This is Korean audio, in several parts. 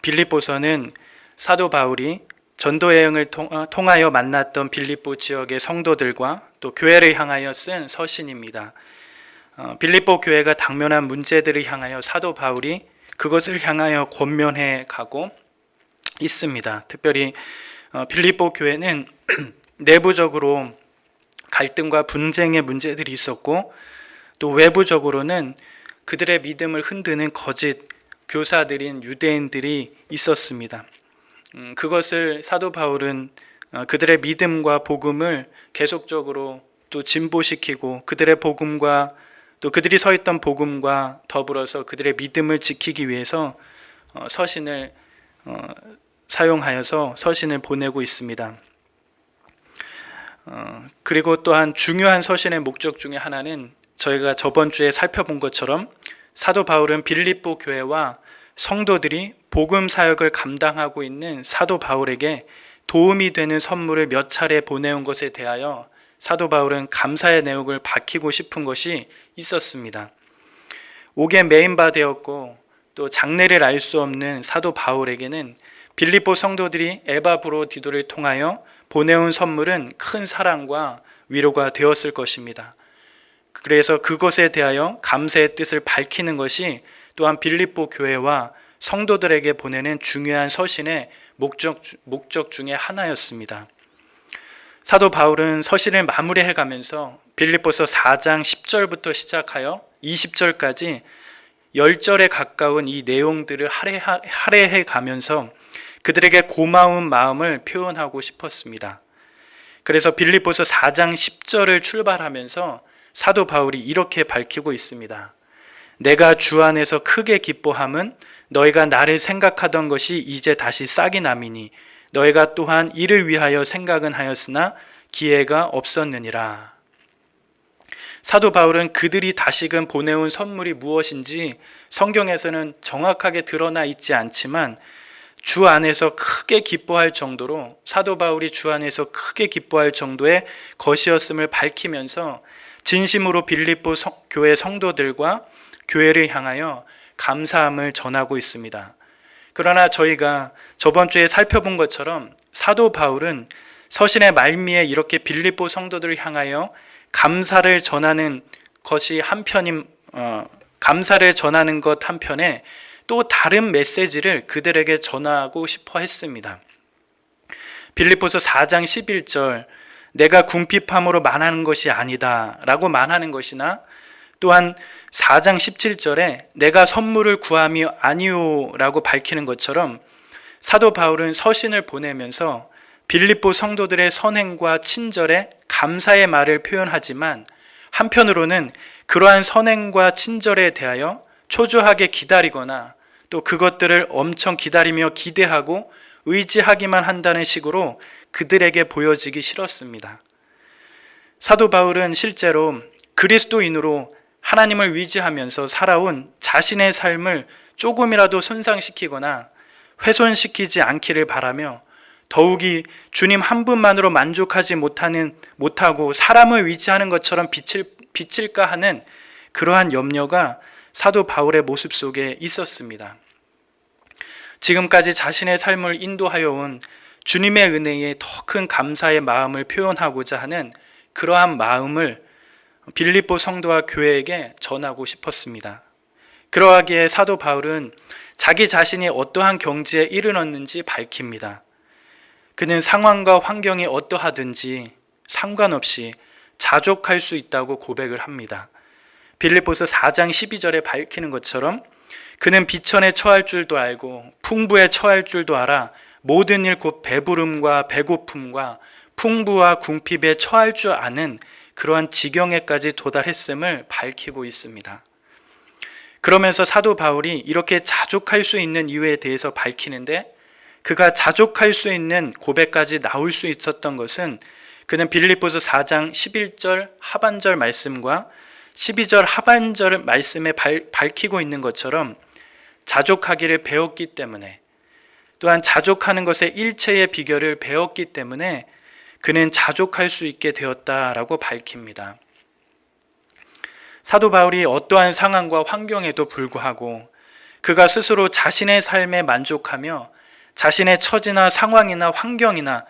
빌립보서는 사도 바울이 전도 여행을 통하여 만났던 빌립보 지역의 성도들과 또 교회를 향하여 쓴 서신입니다. 빌립보 교회가 당면한 문제들을 향하여 사도 바울이 그것을 향하여 권면해 가고 있습니다. 특별히 빌립보 교회는 내부적으로 갈등과 분쟁의 문제들이 있었고, 또 외부적으로는 그들의 믿음을 흔드는 거짓 교사들인 유대인들이 있었습니다. 그것을 사도 바울은 그들의 믿음과 복음을 계속적으로 또 진보시키고, 그들의 복음과 또 그들이 서 있던 복음과 더불어서 그들의 믿음을 지키기 위해서 서신을 사용하여서 서신을 보내고 있습니다. 그리고 또한 중요한 서신의 목적 중에 하나는 저희가 저번 주에 살펴본 것처럼 사도 바울은 빌립보 교회와 성도들이 복음 사역을 감당하고 있는 사도 바울에게 도움이 되는 선물을 몇 차례 보내온 것에 대하여 사도 바울은 감사의 내용을 밝히고 싶은 것이 있었습니다. 옥에 매인바 되었고 또 장래를 알 수 없는 사도 바울에게는 빌립보 성도들이 에바브로디도를 통하여 보내온 선물은 큰 사랑과 위로가 되었을 것입니다. 그래서 그것에 대하여 감사의 뜻을 밝히는 것이 또한 빌립보 교회와 성도들에게 보내는 중요한 서신의 목적 중에 하나였습니다. 사도 바울은 서신을 마무리해 가면서 빌립보서 4장 10절부터 시작하여 20절까지 10절에 가까운 이 내용들을 할애해 가면서 그들에게 고마운 마음을 표현하고 싶었습니다. 그래서 빌립보서 4장 10절을 출발하면서 사도 바울이 이렇게 밝히고 있습니다. 내가 주 안에서 크게 기뻐함은 너희가 나를 생각하던 것이 이제 다시 싹이 남이니 너희가 또한 이를 위하여 생각은 하였으나 기회가 없었느니라. 사도 바울은 그들이 다시금 보내온 선물이 무엇인지 성경에서는 정확하게 드러나 있지 않지만 주 안에서 크게 기뻐할 정도로, 사도 바울이 주 안에서 크게 기뻐할 정도의 것이었음을 밝히면서 진심으로 빌립보 교회 성도들과 교회를 향하여 감사함을 전하고 있습니다. 그러나 저희가 저번 주에 살펴본 것처럼 사도 바울은 서신의 말미에 이렇게 빌립보 성도들을 향하여 감사를 전하는 것이 감사를 전하는 것 한편에 또 다른 메시지를 그들에게 전하고 싶어 했습니다. 빌립보서 4장 11절 내가 궁핍함으로 말하는 것이 아니다 라고 말하는 것이나, 또한 4장 17절에 내가 선물을 구함이 아니오 라고 밝히는 것처럼 사도 바울은 서신을 보내면서 빌립보 성도들의 선행과 친절에 감사의 말을 표현하지만, 한편으로는 그러한 선행과 친절에 대하여 초조하게 기다리거나 또 그것들을 엄청 기다리며 기대하고 의지하기만 한다는 식으로 그들에게 보여지기 싫었습니다. 사도 바울은 실제로 그리스도인으로 하나님을 의지하면서 살아온 자신의 삶을 조금이라도 손상시키거나 훼손시키지 않기를 바라며, 더욱이 주님 한 분만으로 만족하지 못하고 사람을 의지하는 것처럼 비칠까 하는 그러한 염려가 사도 바울의 모습 속에 있었습니다. 지금까지 자신의 삶을 인도하여 온 주님의 은혜에 더 큰 감사의 마음을 표현하고자 하는 그러한 마음을 빌립보 성도와 교회에게 전하고 싶었습니다. 그러하기에 사도 바울은 자기 자신이 어떠한 경지에 이르렀는지 밝힙니다. 그는 상황과 환경이 어떠하든지 상관없이 자족할 수 있다고 고백을 합니다. 빌립보서 4장 12절에 밝히는 것처럼 그는 비천에 처할 줄도 알고 풍부에 처할 줄도 알아 모든 일 곧 배부름과 배고픔과 풍부와 궁핍에 처할 줄 아는 그러한 지경에까지 도달했음을 밝히고 있습니다. 그러면서 사도 바울이 이렇게 자족할 수 있는 이유에 대해서 밝히는데, 그가 자족할 수 있는 고백까지 나올 수 있었던 것은 그는 빌립보서 4장 11절 하반절 말씀과 12절 하반절 말씀에 밝히고 있는 것처럼 자족하기를 배웠기 때문에, 또한 자족하는 것의 일체의 비결을 배웠기 때문에 그는 자족할 수 있게 되었다라고 밝힙니다. 사도 바울이 어떠한 상황과 환경에도 불구하고 그가 스스로 자신의 삶에 만족하며 자신의 처지나 상황이나 환경이나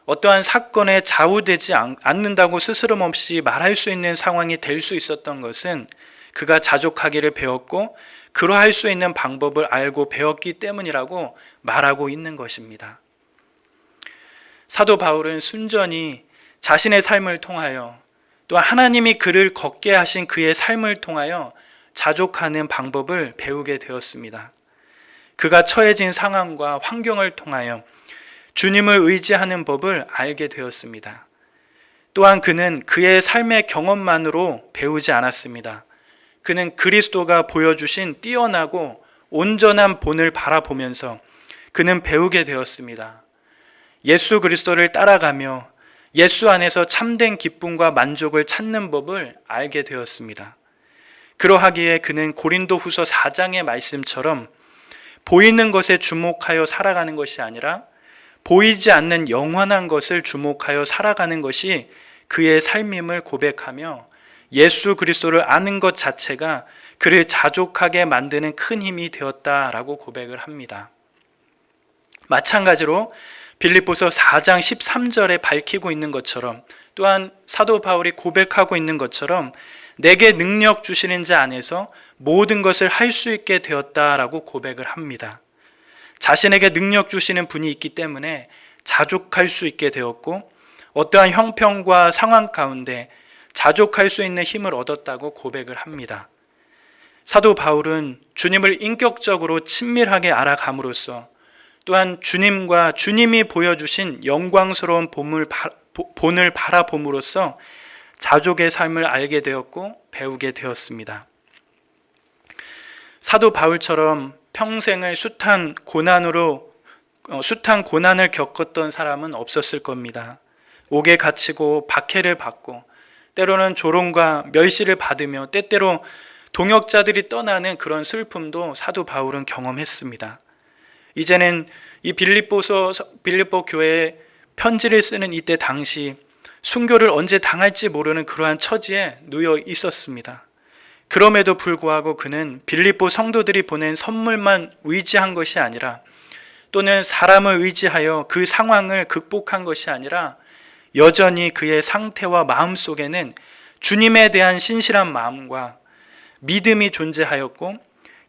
어떠한 사건에 좌우되지 않는다고 스스럼없이 말할 수 있는 상황이 될 수 있었던 것은 그가 자족하기를 배웠고 그러할 수 있는 방법을 알고 배웠기 때문이라고 말하고 있는 것입니다. 사도 바울은 순전히 자신의 삶을 통하여 또 하나님이 그를 걷게 하신 그의 삶을 통하여 자족하는 방법을 배우게 되었습니다. 그가 처해진 상황과 환경을 통하여 주님을 의지하는 법을 알게 되었습니다. 또한 그는 그의 삶의 경험만으로 배우지 않았습니다. 그는 그리스도가 보여주신 뛰어나고 온전한 본을 바라보면서 그는 배우게 되었습니다. 예수 그리스도를 따라가며 예수 안에서 참된 기쁨과 만족을 찾는 법을 알게 되었습니다. 그러하기에 그는 고린도후서 4장의 말씀처럼 보이는 것에 주목하여 살아가는 것이 아니라 보이지 않는 영원한 것을 주목하여 살아가는 것이 그의 삶임을 고백하며 예수 그리스도를 아는 것 자체가 그를 자족하게 만드는 큰 힘이 되었다라고 고백을 합니다. 마찬가지로 빌립보서 4장 13절에 밝히고 있는 것처럼 또한 사도 바울이 고백하고 있는 것처럼 내게 능력 주시는 자 안에서 모든 것을 할 수 있게 되었다라고 고백을 합니다. 자신에게 능력 주시는 분이 있기 때문에 자족할 수 있게 되었고 어떠한 형편과 상황 가운데 자족할 수 있는 힘을 얻었다고 고백을 합니다. 사도 바울은 주님을 인격적으로 친밀하게 알아감으로써 또한 주님과 주님이 보여주신 영광스러운 본을 바라봄으로써 자족의 삶을 알게 되었고 배우게 되었습니다. 사도 바울처럼 평생을 숱한 고난을 겪었던 사람은 없었을 겁니다. 옥에 갇히고 박해를 받고 때로는 조롱과 멸시를 받으며 때때로 동역자들이 떠나는 그런 슬픔도 사도 바울은 경험했습니다. 이제는 이 빌립보 교회에 편지를 쓰는 이때 당시 순교를 언제 당할지 모르는 그러한 처지에 놓여 있었습니다. 그럼에도 불구하고 그는 빌립보 성도들이 보낸 선물만 의지한 것이 아니라 또는 사람을 의지하여 그 상황을 극복한 것이 아니라 여전히 그의 상태와 마음 속에는 주님에 대한 신실한 마음과 믿음이 존재하였고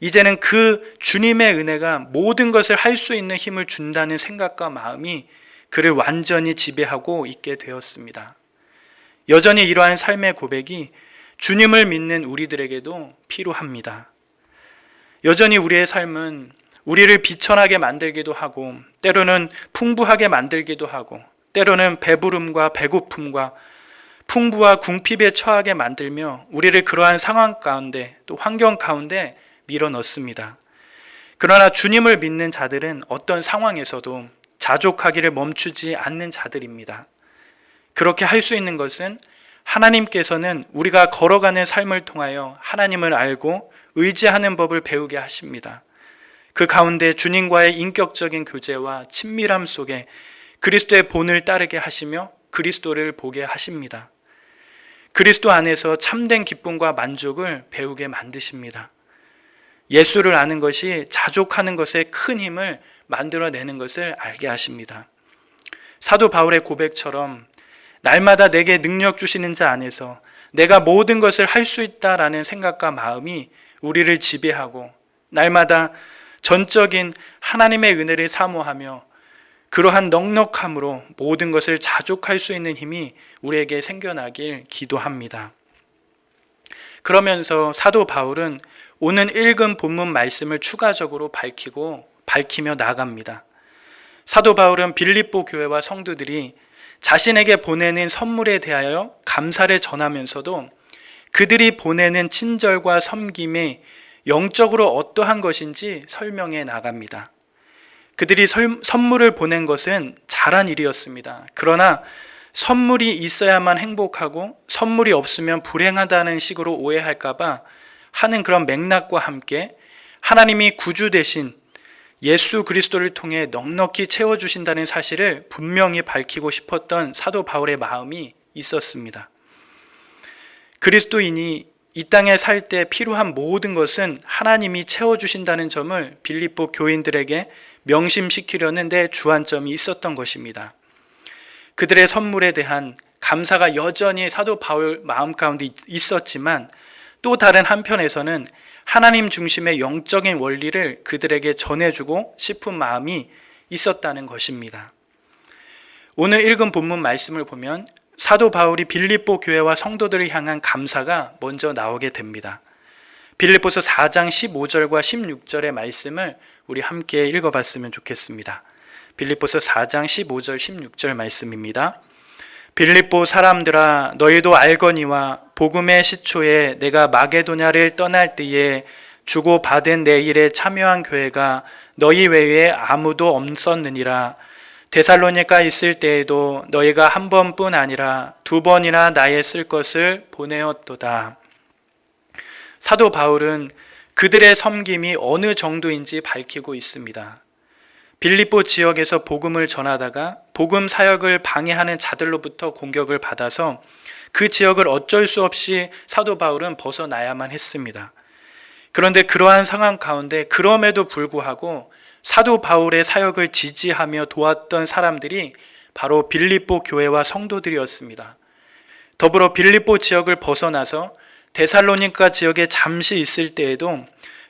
이제는 그 주님의 은혜가 모든 것을 할 수 있는 힘을 준다는 생각과 마음이 그를 완전히 지배하고 있게 되었습니다. 여전히 이러한 삶의 고백이 주님을 믿는 우리들에게도 필요합니다. 여전히 우리의 삶은 우리를 비천하게 만들기도 하고 때로는 풍부하게 만들기도 하고 때로는 배부름과 배고픔과 풍부와 궁핍에 처하게 만들며 우리를 그러한 상황 가운데 또 환경 가운데 밀어넣습니다. 그러나 주님을 믿는 자들은 어떤 상황에서도 자족하기를 멈추지 않는 자들입니다. 그렇게 할 수 있는 것은 하나님께서는 우리가 걸어가는 삶을 통하여 하나님을 알고 의지하는 법을 배우게 하십니다. 그 가운데 주님과의 인격적인 교제와 친밀함 속에 그리스도의 본을 따르게 하시며 그리스도를 보게 하십니다. 그리스도 안에서 참된 기쁨과 만족을 배우게 만드십니다. 예수를 아는 것이 자족하는 것에 큰 힘을 만들어내는 것을 알게 하십니다. 사도 바울의 고백처럼 날마다 내게 능력 주시는 자 안에서 내가 모든 것을 할 수 있다라는 생각과 마음이 우리를 지배하고 날마다 전적인 하나님의 은혜를 사모하며 그러한 넉넉함으로 모든 것을 자족할 수 있는 힘이 우리에게 생겨나길 기도합니다. 그러면서 사도 바울은 오늘 읽은 본문 말씀을 추가적으로 밝히며 나아갑니다. 사도 바울은 빌립보 교회와 성도들이 자신에게 보내는 선물에 대하여 감사를 전하면서도 그들이 보내는 친절과 섬김이 영적으로 어떠한 것인지 설명해 나갑니다. 그들이 선물을 보낸 것은 잘한 일이었습니다. 그러나 선물이 있어야만 행복하고 선물이 없으면 불행하다는 식으로 오해할까봐 하는 그런 맥락과 함께 하나님이 구주 되신 예수 그리스도를 통해 넉넉히 채워주신다는 사실을 분명히 밝히고 싶었던 사도 바울의 마음이 있었습니다. 그리스도인이 이 땅에 살 때 필요한 모든 것은 하나님이 채워주신다는 점을 빌립보 교인들에게 명심시키려는 데 주안점이 있었던 것입니다. 그들의 선물에 대한 감사가 여전히 사도 바울 마음 가운데 있었지만 또 다른 한편에서는 하나님 중심의 영적인 원리를 그들에게 전해주고 싶은 마음이 있었다는 것입니다. 오늘 읽은 본문 말씀을 보면 사도 바울이 빌립보 교회와 성도들을 향한 감사가 먼저 나오게 됩니다. 빌립보서 4장 15절과 16절의 말씀을 우리 함께 읽어봤으면 좋겠습니다. 빌립보서 4장 15절 16절 말씀입니다. 빌립보 사람들아 너희도 알거니와 복음의 시초에 내가 마게도냐를 떠날 때에 주고받은 내 일에 참여한 교회가 너희 외에 아무도 없었느니라. 데살로니가 있을 때에도 너희가 한 번뿐 아니라 두 번이나 나의 쓸 것을 보내었도다. 사도 바울은 그들의 섬김이 어느 정도인지 밝히고 있습니다. 빌립보 지역에서 복음을 전하다가 복음 사역을 방해하는 자들로부터 공격을 받아서 그 지역을 어쩔 수 없이 사도 바울은 벗어나야만 했습니다. 그런데 그러한 상황 가운데 그럼에도 불구하고 사도 바울의 사역을 지지하며 도왔던 사람들이 바로 빌립보 교회와 성도들이었습니다. 더불어 빌립보 지역을 벗어나서 데살로니가 지역에 잠시 있을 때에도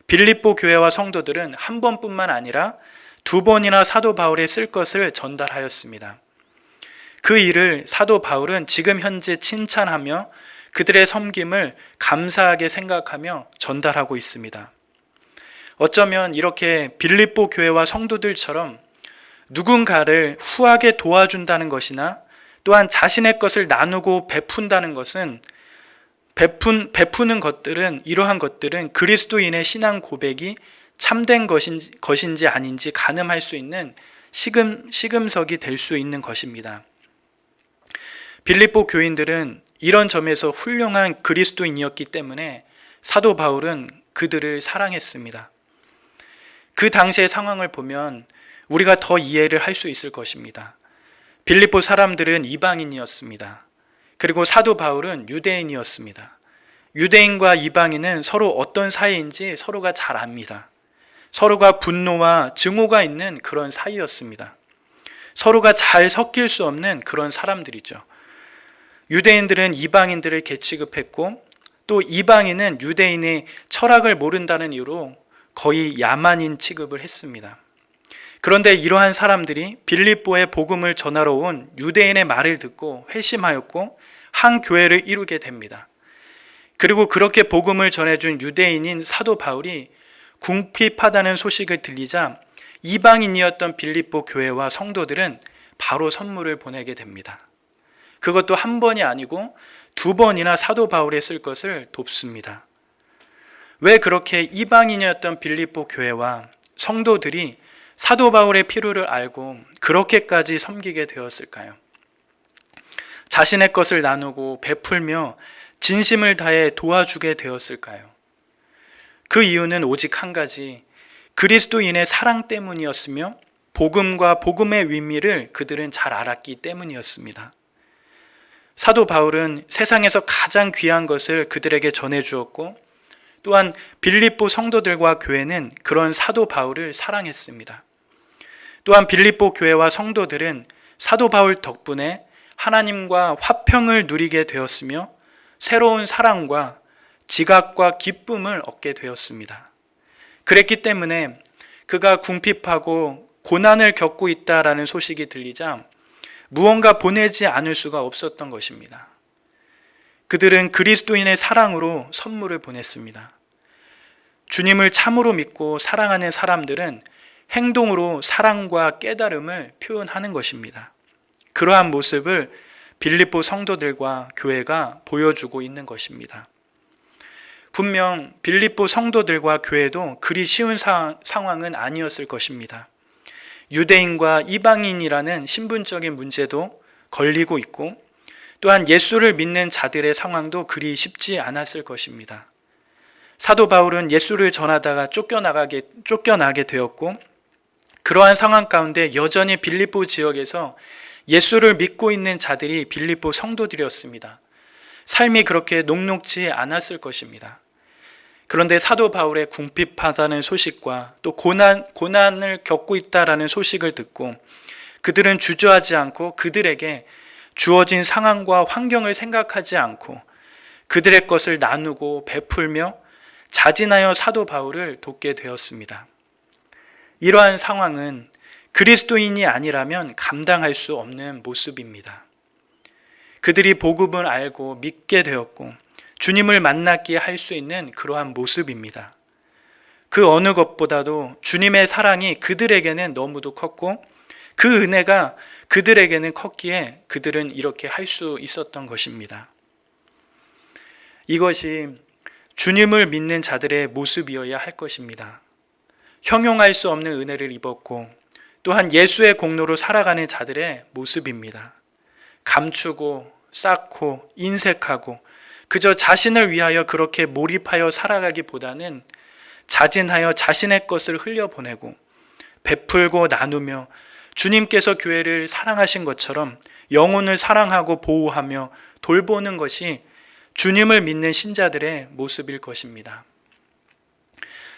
빌립보 교회와 성도들은 한 번뿐만 아니라 두 번이나 사도 바울의 쓸 것을 전달하였습니다. 그 일을 사도 바울은 지금 현재 칭찬하며 그들의 섬김을 감사하게 생각하며 전달하고 있습니다. 어쩌면 이렇게 빌립보 교회와 성도들처럼 누군가를 후하게 도와준다는 것이나 또한 자신의 것을 나누고 베푼다는 것은 베푸는 것들은 이러한 것들은 그리스도인의 신앙 고백이 참된 것인지 아닌지 가늠할 수 있는 시금석이 될 수 있는 것입니다. 빌립보 교인들은 이런 점에서 훌륭한 그리스도인이었기 때문에 사도 바울은 그들을 사랑했습니다. 그 당시의 상황을 보면 우리가 더 이해를 할 수 있을 것입니다. 빌립보 사람들은 이방인이었습니다. 그리고 사도 바울은 유대인이었습니다. 유대인과 이방인은 서로 어떤 사이인지 서로가 잘 압니다. 서로가 분노와 증오가 있는 그런 사이였습니다. 서로가 잘 섞일 수 없는 그런 사람들이죠. 유대인들은 이방인들을 개취급했고 또 이방인은 유대인의 철학을 모른다는 이유로 거의 야만인 취급을 했습니다. 그런데 이러한 사람들이 빌립보에 복음을 전하러 온 유대인의 말을 듣고 회심하였고 한 교회를 이루게 됩니다. 그리고 그렇게 복음을 전해준 유대인인 사도 바울이 궁핍하다는 소식을 들리자 이방인이었던 빌립보 교회와 성도들은 바로 선물을 보내게 됩니다. 그것도 한 번이 아니고 두 번이나 사도 바울에 쓸 것을 돕습니다. 왜 그렇게 이방인이었던 빌립보 교회와 성도들이 사도 바울의 필요를 알고 그렇게까지 섬기게 되었을까요? 자신의 것을 나누고 베풀며 진심을 다해 도와주게 되었을까요? 그 이유는 오직 한 가지, 그리스도인의 사랑 때문이었으며 복음과 복음의 의미를 그들은 잘 알았기 때문이었습니다. 사도 바울은 세상에서 가장 귀한 것을 그들에게 전해주었고 또한 빌립보 성도들과 교회는 그런 사도 바울을 사랑했습니다. 또한 빌립보 교회와 성도들은 사도 바울 덕분에 하나님과 화평을 누리게 되었으며 새로운 사랑과 지각과 기쁨을 얻게 되었습니다. 그랬기 때문에 그가 궁핍하고 고난을 겪고 있다라는 소식이 들리자 무언가 보내지 않을 수가 없었던 것입니다. 그들은 그리스도인의 사랑으로 선물을 보냈습니다. 주님을 참으로 믿고 사랑하는 사람들은 행동으로 사랑과 깨달음을 표현하는 것입니다. 그러한 모습을 빌립보 성도들과 교회가 보여주고 있는 것입니다. 분명 빌립보 성도들과 교회도 그리 쉬운 상황은 아니었을 것입니다. 유대인과 이방인이라는 신분적인 문제도 걸리고 있고 또한 예수를 믿는 자들의 상황도 그리 쉽지 않았을 것입니다. 사도 바울은 예수를 전하다가 쫓겨나게 되었고 그러한 상황 가운데 여전히 빌립보 지역에서 예수를 믿고 있는 자들이 빌립보 성도들이었습니다. 삶이 그렇게 녹록지 않았을 것입니다. 그런데 사도 바울의 궁핍하다는 소식과 또 고난을 겪고 있다라는 소식을 듣고 그들은 주저하지 않고 그들에게 주어진 상황과 환경을 생각하지 않고 그들의 것을 나누고 베풀며 자진하여 사도 바울을 돕게 되었습니다. 이러한 상황은 그리스도인이 아니라면 감당할 수 없는 모습입니다. 그들이 복음을 알고 믿게 되었고 주님을 만났기에 할 수 있는 그러한 모습입니다. 그 어느 것보다도 주님의 사랑이 그들에게는 너무도 컸고 그 은혜가 그들에게는 컸기에 그들은 이렇게 할 수 있었던 것입니다. 이것이 주님을 믿는 자들의 모습이어야 할 것입니다. 형용할 수 없는 은혜를 입었고 또한 예수의 공로로 살아가는 자들의 모습입니다. 감추고 쌓고 인색하고 그저 자신을 위하여 그렇게 몰입하여 살아가기보다는 자진하여 자신의 것을 흘려보내고 베풀고 나누며 주님께서 교회를 사랑하신 것처럼 영혼을 사랑하고 보호하며 돌보는 것이 주님을 믿는 신자들의 모습일 것입니다.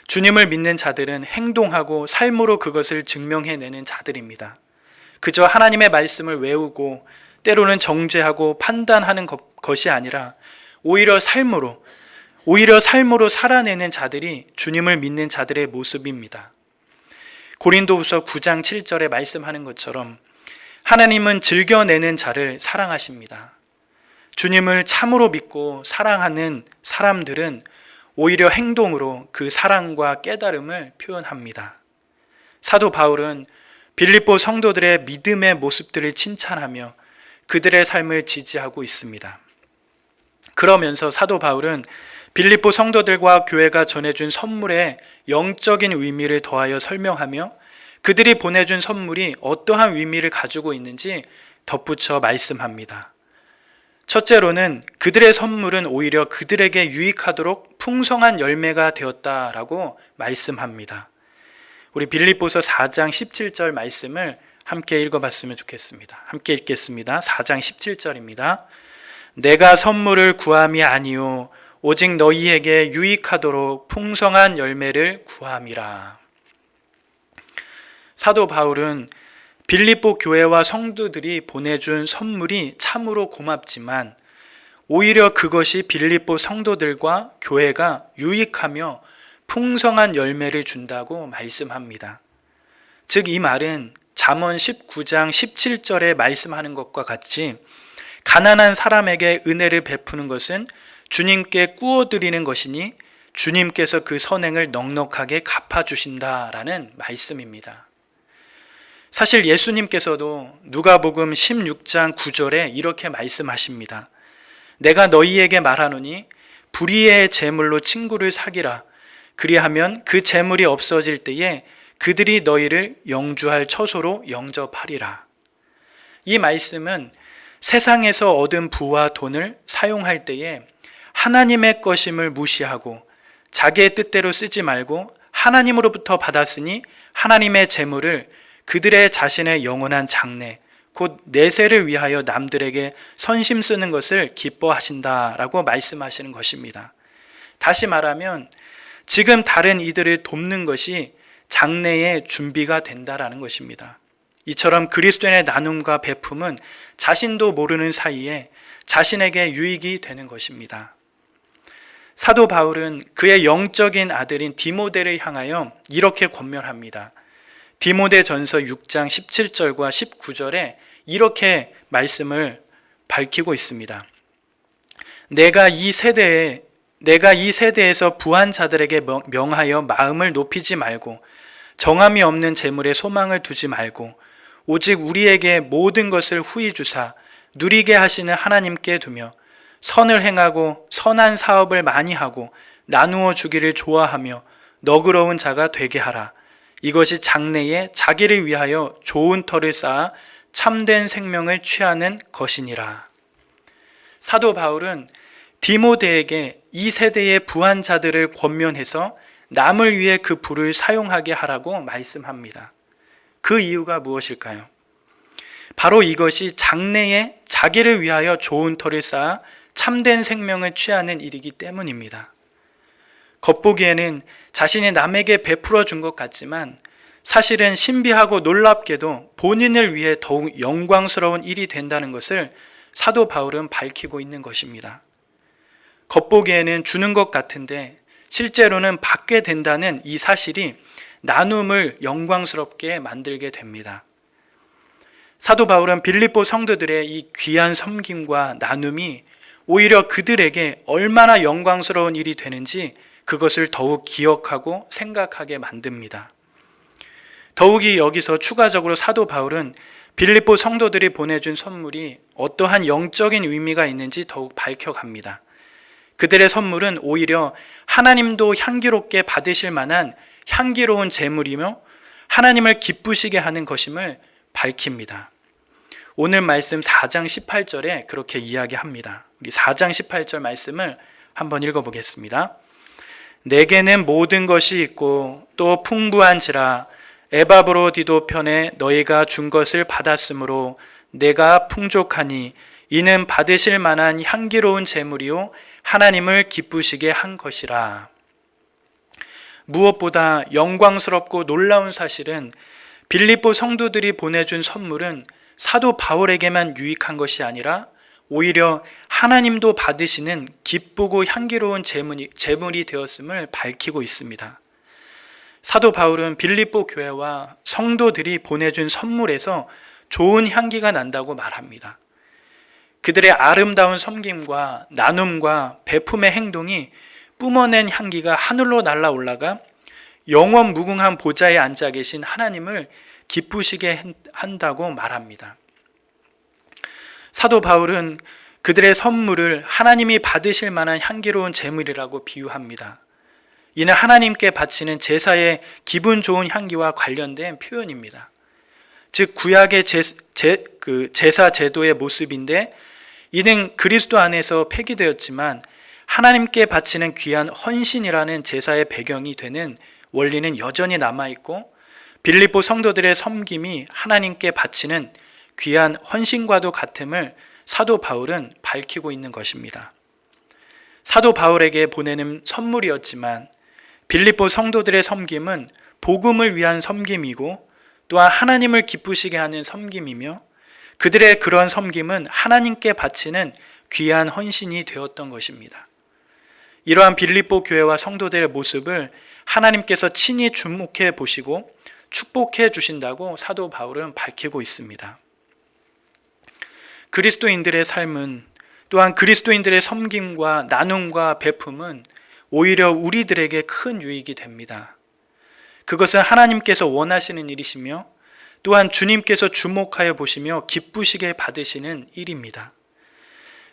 주님을 믿는 자들은 행동하고 삶으로 그것을 증명해내는 자들입니다. 그저 하나님의 말씀을 외우고 때로는 정죄하고 판단하는 것이 아니라 오히려 삶으로 살아내는 자들이 주님을 믿는 자들의 모습입니다. 고린도후서 9장 7절에 말씀하는 것처럼 하나님은 즐겨내는 자를 사랑하십니다. 주님을 참으로 믿고 사랑하는 사람들은 오히려 행동으로 그 사랑과 깨달음을 표현합니다. 사도 바울은 빌립보 성도들의 믿음의 모습들을 칭찬하며 그들의 삶을 지지하고 있습니다. 그러면서 사도 바울은 빌립보 성도들과 교회가 전해준 선물에 영적인 의미를 더하여 설명하며 그들이 보내준 선물이 어떠한 의미를 가지고 있는지 덧붙여 말씀합니다. 첫째로는 그들의 선물은 오히려 그들에게 유익하도록 풍성한 열매가 되었다라고 말씀합니다. 우리 빌립보서 4장 17절 말씀을 함께 읽어봤으면 좋겠습니다. 함께 읽겠습니다. 4장 17절입니다. 내가 선물을 구함이 아니요 오직 너희에게 유익하도록 풍성한 열매를 구함이라. 사도 바울은 빌립보 교회와 성도들이 보내준 선물이 참으로 고맙지만 오히려 그것이 빌립보 성도들과 교회가 유익하며 풍성한 열매를 준다고 말씀합니다. 즉 이 말은 잠언 19장 17절에 말씀하는 것과 같이 가난한 사람에게 은혜를 베푸는 것은 주님께 꾸어드리는 것이니 주님께서 그 선행을 넉넉하게 갚아주신다라는 말씀입니다. 사실 예수님께서도 누가복음 16장 9절에 이렇게 말씀하십니다. 내가 너희에게 말하노니 불의의 재물로 친구를 사귀라. 그리하면 그 재물이 없어질 때에 그들이 너희를 영주할 처소로 영접하리라. 이 말씀은 세상에서 얻은 부와 돈을 사용할 때에 하나님의 것임을 무시하고 자기의 뜻대로 쓰지 말고 하나님으로부터 받았으니 하나님의 재물을 그들의 자신의 영원한 장래 곧 내세를 위하여 남들에게 선심 쓰는 것을 기뻐하신다라고 말씀하시는 것입니다. 다시 말하면 지금 다른 이들을 돕는 것이 장래의 준비가 된다라는 것입니다. 이처럼 그리스도인의 나눔과 베품은 자신도 모르는 사이에 자신에게 유익이 되는 것입니다. 사도 바울은 그의 영적인 아들인 디모데를 향하여 이렇게 권면합니다. 디모데전서 6장 17절과 19절에 이렇게 말씀을 밝히고 있습니다. 내가 이 세대에서 부한 자들에게 명하여 마음을 높이지 말고 정함이 없는 재물에 소망을 두지 말고 오직 우리에게 모든 것을 후히 주사 누리게 하시는 하나님께 두며 선을 행하고 선한 사업을 많이 하고 나누어 주기를 좋아하며 너그러운 자가 되게 하라. 이것이 장래에 자기를 위하여 좋은 터를 쌓아 참된 생명을 취하는 것이니라. 사도 바울은 디모데에게 이 세대의 부한 자들을 권면해서 남을 위해 그 부를 사용하게 하라고 말씀합니다. 그 이유가 무엇일까요? 바로 이것이 장래에 자기를 위하여 좋은 터를 쌓아 참된 생명을 취하는 일이기 때문입니다. 겉보기에는 자신이 남에게 베풀어 준 것 같지만 사실은 신비하고 놀랍게도 본인을 위해 더욱 영광스러운 일이 된다는 것을 사도 바울은 밝히고 있는 것입니다. 겉보기에는 주는 것 같은데 실제로는 받게 된다는 이 사실이 나눔을 영광스럽게 만들게 됩니다. 사도 바울은 빌립보 성도들의 이 귀한 섬김과 나눔이 오히려 그들에게 얼마나 영광스러운 일이 되는지 그것을 더욱 기억하고 생각하게 만듭니다. 더욱이 여기서 추가적으로 사도 바울은 빌립보 성도들이 보내준 선물이 어떠한 영적인 의미가 있는지 더욱 밝혀갑니다. 그들의 선물은 오히려 하나님도 향기롭게 받으실 만한 향기로운 제물이며 하나님을 기쁘시게 하는 것임을 밝힙니다. 오늘 말씀 4장 18절에 그렇게 이야기합니다. 우리 4장 18절 말씀을 한번 읽어보겠습니다. 내게는 모든 것이 있고 또 풍부한지라 에바브로디도 편에 너희가 준 것을 받았으므로 내가 풍족하니 이는 받으실 만한 향기로운 제물이요 하나님을 기쁘시게 한 것이라. 무엇보다 영광스럽고 놀라운 사실은 빌립보 성도들이 보내준 선물은 사도 바울에게만 유익한 것이 아니라 오히려 하나님도 받으시는 기쁘고 향기로운 제물이 되었음을 밝히고 있습니다. 사도 바울은 빌립보 교회와 성도들이 보내준 선물에서 좋은 향기가 난다고 말합니다. 그들의 아름다운 섬김과 나눔과 베품의 행동이 뿜어낸 향기가 하늘로 날아올라가 영원 무궁한 보좌에 앉아 계신 하나님을 기쁘시게 한다고 말합니다. 사도 바울은 그들의 선물을 하나님이 받으실 만한 향기로운 제물이라고 비유합니다. 이는 하나님께 바치는 제사의 기분 좋은 향기와 관련된 표현입니다. 즉 구약의 제사 제도의 모습인데 이는 그리스도 안에서 폐기되었지만 하나님께 바치는 귀한 헌신이라는 제사의 배경이 되는 원리는 여전히 남아있고 빌립보 성도들의 섬김이 하나님께 바치는 귀한 헌신과도 같음을 사도 바울은 밝히고 있는 것입니다. 사도 바울에게 보내는 선물이었지만 빌립보 성도들의 섬김은 복음을 위한 섬김이고 또한 하나님을 기쁘시게 하는 섬김이며 그들의 그런 섬김은 하나님께 바치는 귀한 헌신이 되었던 것입니다. 이러한 빌립보 교회와 성도들의 모습을 하나님께서 친히 주목해 보시고 축복해 주신다고 사도 바울은 밝히고 있습니다. 그리스도인들의 삶은 또한 그리스도인들의 섬김과 나눔과 베품은 오히려 우리들에게 큰 유익이 됩니다. 그것은 하나님께서 원하시는 일이시며 또한 주님께서 주목하여 보시며 기쁘시게 받으시는 일입니다.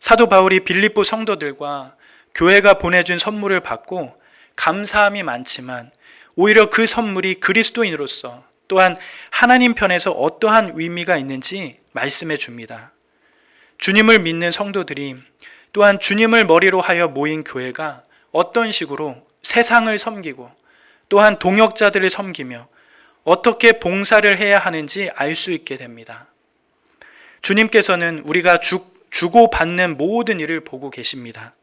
사도 바울이 빌립보 성도들과 교회가 보내준 선물을 받고 감사함이 많지만 오히려 그 선물이 그리스도인으로서 또한 하나님 편에서 어떠한 의미가 있는지 말씀해 줍니다. 주님을 믿는 성도들이 또한 주님을 머리로 하여 모인 교회가 어떤 식으로 세상을 섬기고 또한 동역자들을 섬기며 어떻게 봉사를 해야 하는지 알 수 있게 됩니다. 주님께서는 우리가 주고받는 모든 일을 보고 계십니다.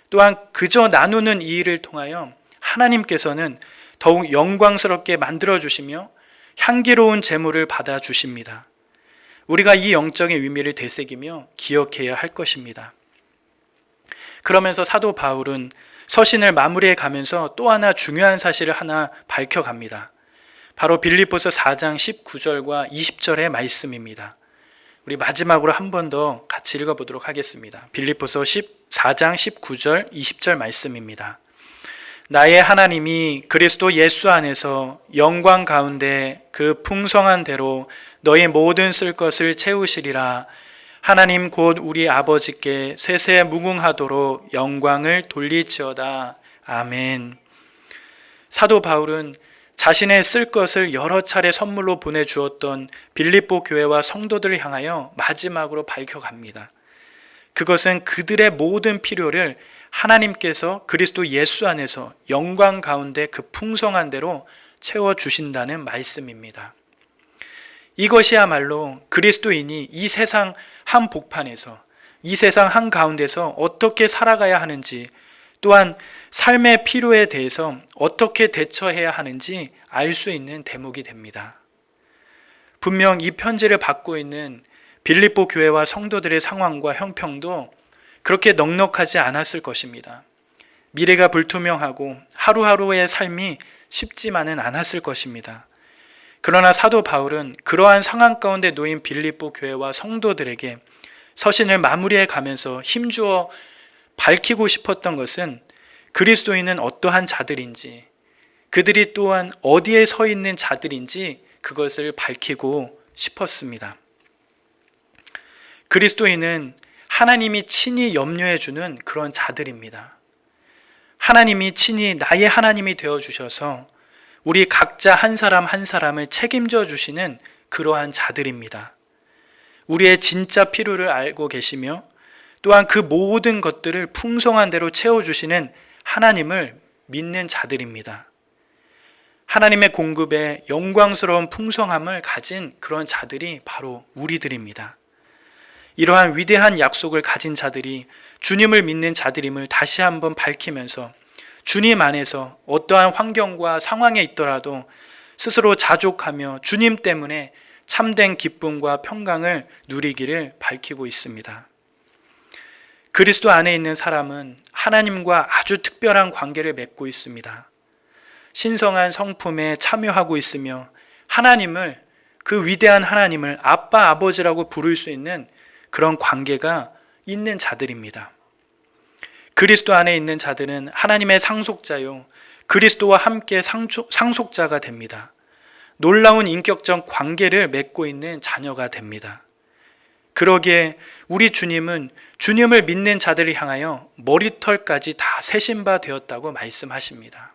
또한 그저 나누는 이 일을 통하여 하나님께서는 더욱 영광스럽게 만들어주시며 향기로운 제물을 받아주십니다. 우리가 이 영적인 의미를 되새기며 기억해야 할 것입니다. 그러면서 사도 바울은 서신을 마무리해 가면서 또 하나 중요한 사실을 하나 밝혀갑니다. 바로 빌립보서 4장 19절과 20절의 말씀입니다. 우리 마지막으로 한 번 더 같이 읽어보도록 하겠습니다. 빌립보서 4장 19절 20절 말씀입니다. 나의 하나님이 그리스도 예수 안에서 영광 가운데 그 풍성한 대로 너희 모든 쓸 것을 채우시리라. 하나님 곧 우리 아버지께 세세 무궁하도록 영광을 돌리지어다. 아멘. 사도 바울은 자신의 쓸 것을 여러 차례 선물로 보내주었던 빌립보 교회와 성도들을 향하여 마지막으로 밝혀갑니다. 그것은 그들의 모든 필요를 하나님께서 그리스도 예수 안에서 영광 가운데 그 풍성한 대로 채워주신다는 말씀입니다. 이것이야말로 그리스도인이 이 세상 한복판에서 이 세상 한가운데서 어떻게 살아가야 하는지, 또한 삶의 필요에 대해서 어떻게 대처해야 하는지 알 수 있는 대목이 됩니다. 분명 이 편지를 받고 있는 빌립보 교회와 성도들의 상황과 형편도 그렇게 넉넉하지 않았을 것입니다. 미래가 불투명하고 하루하루의 삶이 쉽지만은 않았을 것입니다. 그러나 사도 바울은 그러한 상황 가운데 놓인 빌립보 교회와 성도들에게 서신을 마무리해 가면서 힘주어 밝히고 싶었던 것은 그리스도인은 어떠한 자들인지, 그들이 또한 어디에 서 있는 자들인지 그것을 밝히고 싶었습니다. 그리스도인은 하나님이 친히 염려해 주는 그런 자들입니다. 하나님이 친히 나의 하나님이 되어 주셔서 우리 각자 한 사람 한 사람을 책임져 주시는 그러한 자들입니다. 우리의 진짜 필요를 알고 계시며 또한 그 모든 것들을 풍성한 대로 채워주시는 하나님을 믿는 자들입니다. 하나님의 공급에 영광스러운 풍성함을 가진 그런 자들이 바로 우리들입니다. 이러한 위대한 약속을 가진 자들이 주님을 믿는 자들임을 다시 한번 밝히면서 주님 안에서 어떠한 환경과 상황에 있더라도 스스로 자족하며 주님 때문에 참된 기쁨과 평강을 누리기를 밝히고 있습니다. 그리스도 안에 있는 사람은 하나님과 아주 특별한 관계를 맺고 있습니다. 신성한 성품에 참여하고 있으며 하나님을, 그 위대한 하나님을 아빠, 아버지라고 부를 수 있는 그런 관계가 있는 자들입니다. 그리스도 안에 있는 자들은 하나님의 상속자요, 그리스도와 함께 상속자가 됩니다. 놀라운 인격적 관계를 맺고 있는 자녀가 됩니다. 그러기에 우리 주님은 주님을 믿는 자들을 향하여 머리털까지 다 세신 바 되었다고 말씀하십니다.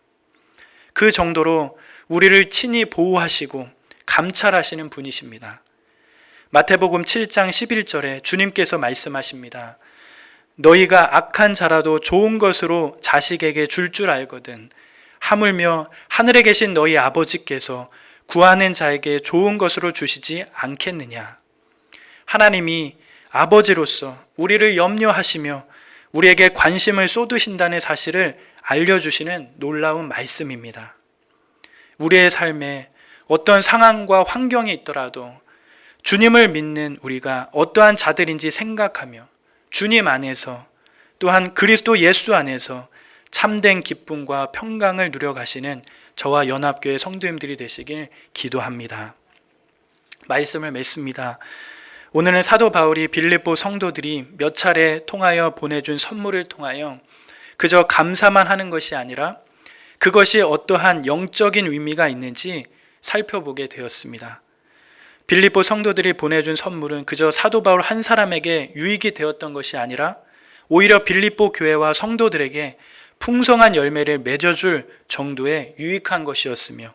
그 정도로 우리를 친히 보호하시고 감찰하시는 분이십니다. 마태복음 7장 11절에 주님께서 말씀하십니다. 너희가 악한 자라도 좋은 것으로 자식에게 줄 줄 알거든 하물며 하늘에 계신 너희 아버지께서 구하는 자에게 좋은 것으로 주시지 않겠느냐. 하나님이 아버지로서 우리를 염려하시며 우리에게 관심을 쏟으신다는 사실을 알려주시는 놀라운 말씀입니다. 우리의 삶에 어떤 상황과 환경이 있더라도 주님을 믿는 우리가 어떠한 자들인지 생각하며 주님 안에서 또한 그리스도 예수 안에서 참된 기쁨과 평강을 누려가시는 저와 연합교회 성도님들이 되시길 기도합니다. 말씀을 맺습니다. 오늘은 사도 바울이 빌립보 성도들이 몇 차례 통하여 보내준 선물을 통하여 그저 감사만 하는 것이 아니라 그것이 어떠한 영적인 의미가 있는지 살펴보게 되었습니다. 빌립보 성도들이 보내준 선물은 그저 사도 바울 한 사람에게 유익이 되었던 것이 아니라 오히려 빌립보 교회와 성도들에게 풍성한 열매를 맺어줄 정도의 유익한 것이었으며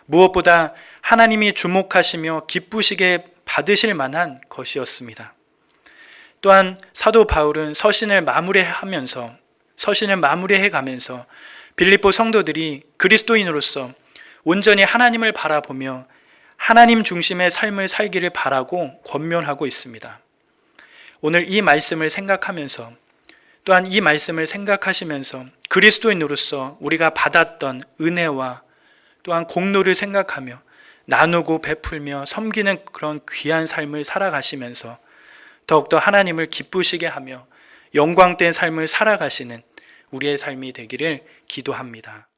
무엇보다 하나님이 주목하시며 기쁘시게 받으실 만한 것이었습니다. 또한 사도 바울은 서신을 마무리해 가면서 빌립보 성도들이 그리스도인으로서 온전히 하나님을 바라보며 하나님 중심의 삶을 살기를 바라고 권면하고 있습니다. 오늘 이 말씀을 생각하면서 또한 이 말씀을 생각하시면서 그리스도인으로서 우리가 받았던 은혜와 또한 공로를 생각하며 나누고 베풀며 섬기는 그런 귀한 삶을 살아가시면서 더욱더 하나님을 기쁘시게 하며 영광된 삶을 살아가시는 우리의 삶이 되기를 기도합니다.